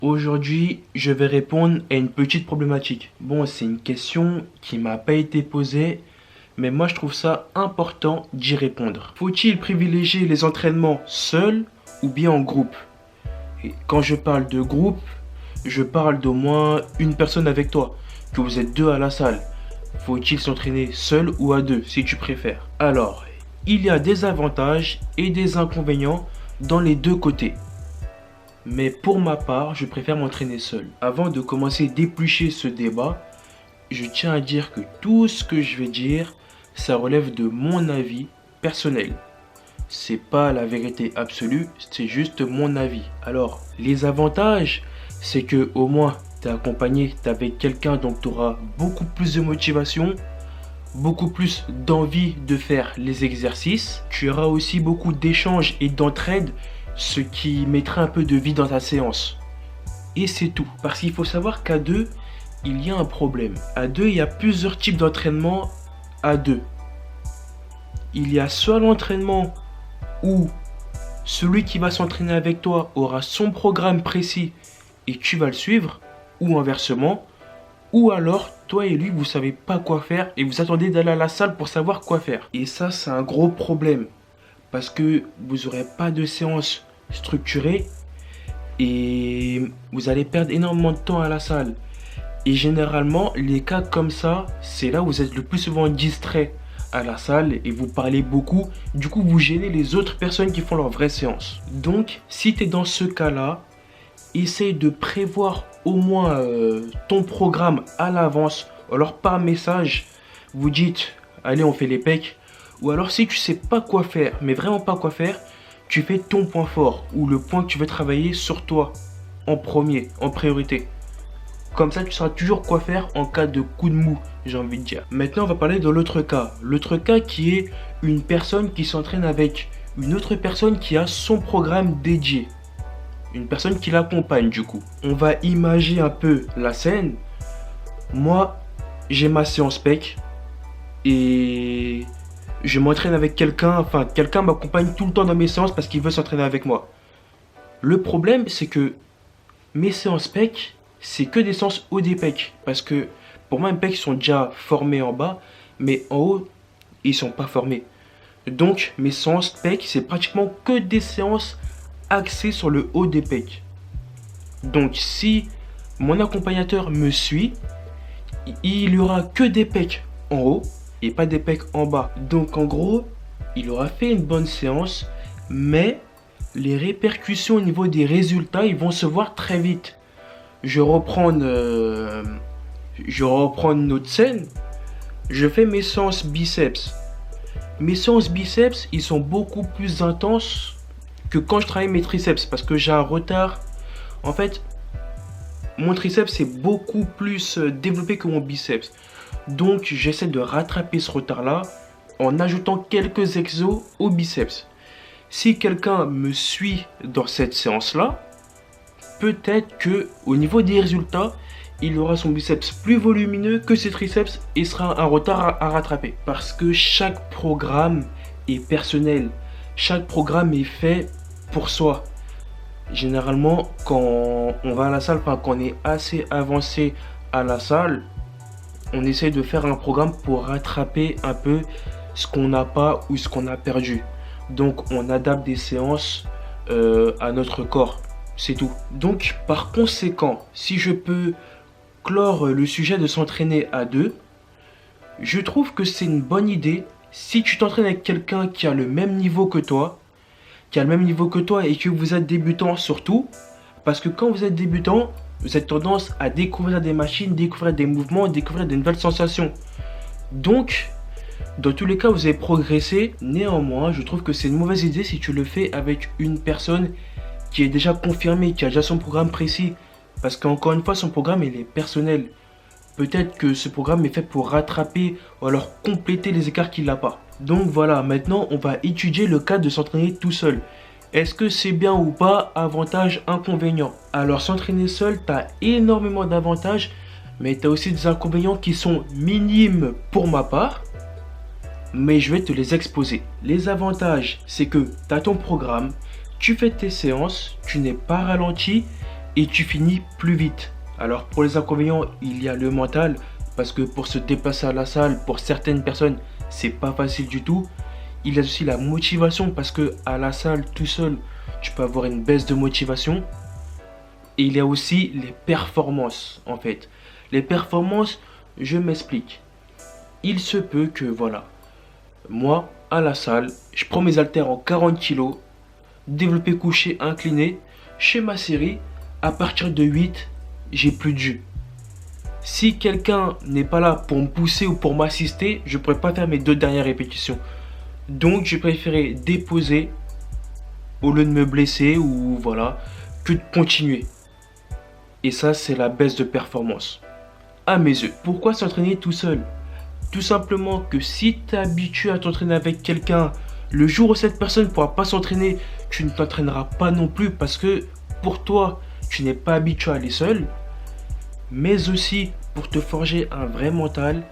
Aujourd'hui, je vais répondre à une petite problématique. Bon, c'est une question qui m'a pas été posée, mais moi je trouve ça important d'y répondre. Faut-il privilégier les entraînements seuls ou bien en groupe? Et quand je parle de groupe, je parle d'au moins une personne avec toi, que vous êtes deux à la salle. Faut-il s'entraîner seul ou à deux, si tu préfères? Alors, il y a des avantages et des inconvénients dans les deux côtés. Mais pour ma part, je préfère m'entraîner seul. Avant de commencer d'éplucher ce débat, je tiens à dire que tout ce que je vais dire, ça relève de mon avis personnel. C'est pas la vérité absolue, c'est juste mon avis. Alors, les avantages, c'est que au moins t'es accompagné, t'es avec quelqu'un, donc tu auras beaucoup plus de motivation, beaucoup plus d'envie de faire les exercices. Tu auras aussi beaucoup d'échanges et d'entraide, ce qui mettra un peu de vie dans ta séance. Et c'est tout. Parce qu'il faut savoir qu'à deux, il y a un problème. À deux, il y a plusieurs types d'entraînement à deux. Il y a soit l'entraînement où celui qui va s'entraîner avec toi aura son programme précis et tu vas le suivre, ou inversement, ou alors toi et lui vous savez pas quoi faire et vous attendez d'aller à la salle pour savoir quoi faire. Et ça c'est un gros problème parce que vous n'aurez pas de séance structurée et vous allez perdre énormément de temps à la salle. Et généralement, les cas comme ça, c'est là où vous êtes le plus souvent distrait à la salle et vous parlez beaucoup. Du coup, vous gênez les autres personnes qui font leur vraie séance. Donc, si tu es dans ce cas-là, essaye de prévoir au moins ton programme à l'avance. Alors, par message, vous dites, allez, on fait les pecs. Ou alors, si tu sais pas quoi faire, mais vraiment pas quoi faire, tu fais ton point fort ou le point que tu veux travailler sur toi en premier, en priorité. Comme ça, tu sauras toujours quoi faire en cas de coup de mou, j'ai envie de dire. Maintenant, on va parler de l'autre cas. L'autre cas qui est une personne qui s'entraîne avec une autre personne qui a son programme dédié. Une personne qui l'accompagne du coup. On va imaginer un peu la scène. Moi, j'ai ma séance PEC et je m'entraîne avec quelqu'un. Enfin, quelqu'un m'accompagne tout le temps dans mes séances parce qu'il veut s'entraîner avec moi. Le problème, c'est que mes séances PEC, c'est que des séances haut des pecs. Parce que pour moi, mes pecs sont déjà formés en bas, mais en haut, ils sont pas formés. Donc, mes séances pecs, c'est pratiquement que des séances axées sur le haut des pecs. Donc, si mon accompagnateur me suit, il y aura que des pecs en haut et pas des pecs en bas. Donc, en gros, il aura fait une bonne séance, mais les répercussions au niveau des résultats, ils vont se voir très vite. Je reprends une autre scène. Je fais mes séances biceps. Mes séances biceps, ils sont beaucoup plus intenses que quand je travaille mes triceps parce que j'ai un retard. En fait, mon triceps est beaucoup plus développé que mon biceps. Donc, j'essaie de rattraper ce retard-là en ajoutant quelques exos au biceps. Si quelqu'un me suit dans cette séance-là, peut-être que au niveau des résultats, il aura son biceps plus volumineux que ses triceps et sera un retard à rattraper. Parce que chaque programme est personnel. Chaque programme est fait pour soi. Généralement, quand on va à la salle, quand on est assez avancé à la salle, on essaye de faire un programme pour rattraper un peu ce qu'on n'a pas ou ce qu'on a perdu. Donc, on adapte des séances à notre corps. C'est tout. Donc, par conséquent, si je peux clore le sujet de s'entraîner à deux, je trouve que c'est une bonne idée si tu t'entraînes avec quelqu'un qui a le même niveau que toi, et que vous êtes débutant surtout, parce que quand vous êtes débutant, vous avez tendance à découvrir des machines, découvrir des mouvements, découvrir de nouvelles sensations. Donc, dans tous les cas, vous avez progressé. Néanmoins, je trouve que c'est une mauvaise idée si tu le fais avec une personne qui est déjà confirmé, qui a déjà son programme précis. Parce qu'encore une fois, son programme, il est personnel. Peut-être que ce programme est fait pour rattraper ou alors compléter les écarts qu'il n'a pas. Donc voilà, maintenant, on va étudier le cas de s'entraîner tout seul. Est-ce que c'est bien ou pas? Avantages, inconvénients. Alors, s'entraîner seul, tu as énormément d'avantages, mais tu as aussi des inconvénients qui sont minimes pour ma part. Mais je vais te les exposer. Les avantages, c'est que tu as ton programme, tu fais tes séances, tu n'es pas ralenti et tu finis plus vite. Alors pour les inconvénients, il y a le mental, parce que pour se déplacer à la salle, pour certaines personnes, c'est pas facile du tout. Il y a aussi la motivation, parce que à la salle tout seul, tu peux avoir une baisse de motivation. Et il y a aussi les performances en fait. Les performances, je m'explique. Il se peut que voilà, moi à la salle, je prends mes haltères en 40 kg, développé couché incliné, chez ma série, à partir de 8, j'ai plus de jus. Si quelqu'un n'est pas là pour me pousser ou pour m'assister, je ne pourrais pas faire mes 2 dernières répétitions. Donc j'ai préféré déposer au lieu de me blesser ou voilà, que de continuer. Et ça, c'est la baisse de performance. À mes yeux. Pourquoi s'entraîner tout seul? Tout simplement que si tu es habitué à t'entraîner avec quelqu'un, le jour où cette personne ne pourra pas s'entraîner, tu ne t'entraîneras pas non plus parce que pour toi, tu n'es pas habitué à aller seul. Mais aussi pour te forger un vrai mental.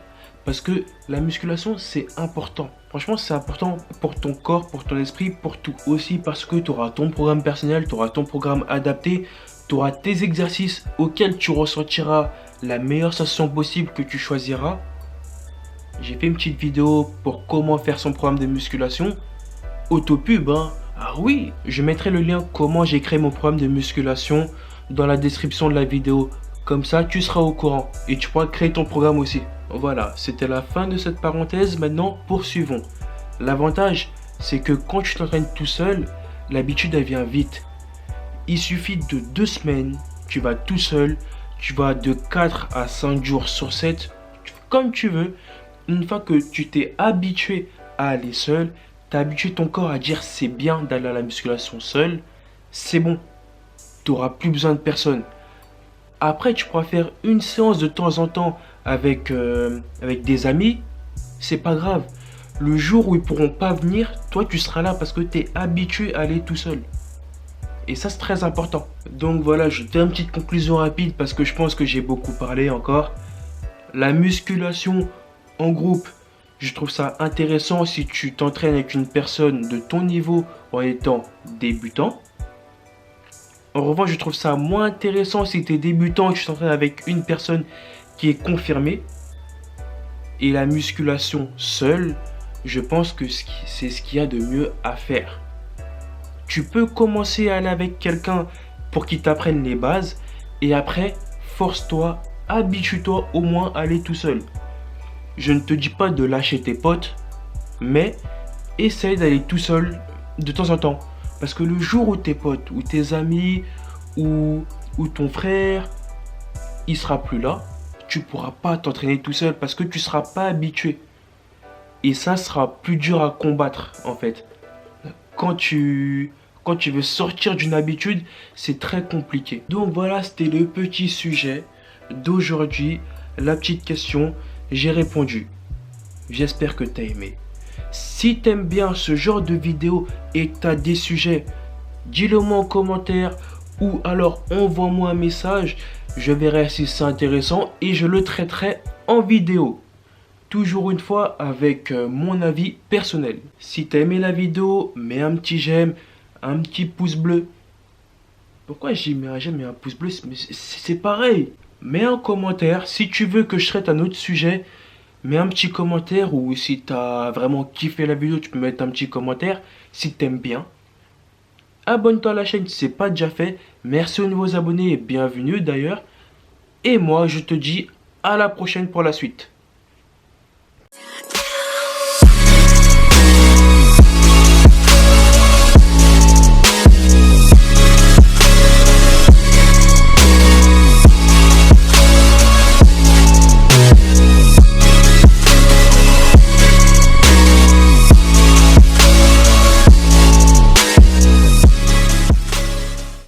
Parce que la musculation, c'est important. Franchement, c'est important pour ton corps, pour ton esprit, pour tout. Aussi parce que tu auras ton programme personnel, tu auras ton programme adapté, tu auras tes exercices auxquels tu ressentiras la meilleure sensation possible que tu choisiras. J'ai fait une petite vidéo pour comment faire son programme de musculation. Autopub, hein. Ah oui, je mettrai le lien comment j'ai créé mon programme de musculation dans la description de la vidéo. Comme ça, tu seras au courant et tu pourras créer ton programme aussi. Voilà, c'était la fin de cette parenthèse. Maintenant, poursuivons. L'avantage, c'est que quand tu t'entraînes tout seul, l'habitude, elle vient vite. Il suffit de 2 semaines, tu vas tout seul, tu vas de 4 à 5 jours sur 7, comme tu veux. Une fois que tu t'es habitué à aller seul, tu as habitué ton corps à dire c'est bien d'aller à la musculation seul, c'est bon, tu n'auras plus besoin de personne. Après, tu pourras faire une séance de temps en temps avec des amis, c'est pas grave. Le jour où ils pourront pas venir, toi tu seras là parce que tu es habitué à aller tout seul. Et ça, c'est très important. Donc voilà, je fais une petite conclusion rapide parce que je pense que j'ai beaucoup parlé encore. La musculation en groupe, je trouve ça intéressant si tu t'entraînes avec une personne de ton niveau en étant débutant. En revanche, je trouve ça moins intéressant si tu es débutant et que tu t'entraînes avec une personne qui est confirmée. Et la musculation seule, je pense que c'est ce qu'il y a de mieux à faire. Tu peux commencer à aller avec quelqu'un pour qu'il t'apprenne les bases et après, force-toi, habitue-toi au moins à aller tout seul. Je ne te dis pas de lâcher tes potes, mais essaye d'aller tout seul de temps en temps. Parce que le jour où tes potes, ou tes amis, ou ton frère, il sera plus là, tu pourras pas t'entraîner tout seul parce que tu seras pas habitué. Et ça sera plus dur à combattre en fait. Quand tu veux sortir d'une habitude, c'est très compliqué. Donc voilà, c'était le petit sujet d'aujourd'hui. La petite question, j'ai répondu. J'espère que tu as aimé. Si tu aimes bien ce genre de vidéo et que tu as des sujets, dis-le moi en commentaire ou alors envoie-moi un message. Je verrai si c'est intéressant et je le traiterai en vidéo. Toujours une fois avec mon avis personnel. Si tu as aimé la vidéo, mets un petit j'aime, un petit pouce bleu. Pourquoi j'ai mis un j'aime et un pouce bleu? C'est pareil. Mets un commentaire si tu veux que je traite un autre sujet. Mets un petit commentaire ou si tu as vraiment kiffé la vidéo, tu peux mettre un petit commentaire si tu aimes bien. Abonne-toi à la chaîne si ce n'est pas déjà fait. Merci aux nouveaux abonnés et bienvenue d'ailleurs. Et moi, je te dis à la prochaine pour la suite.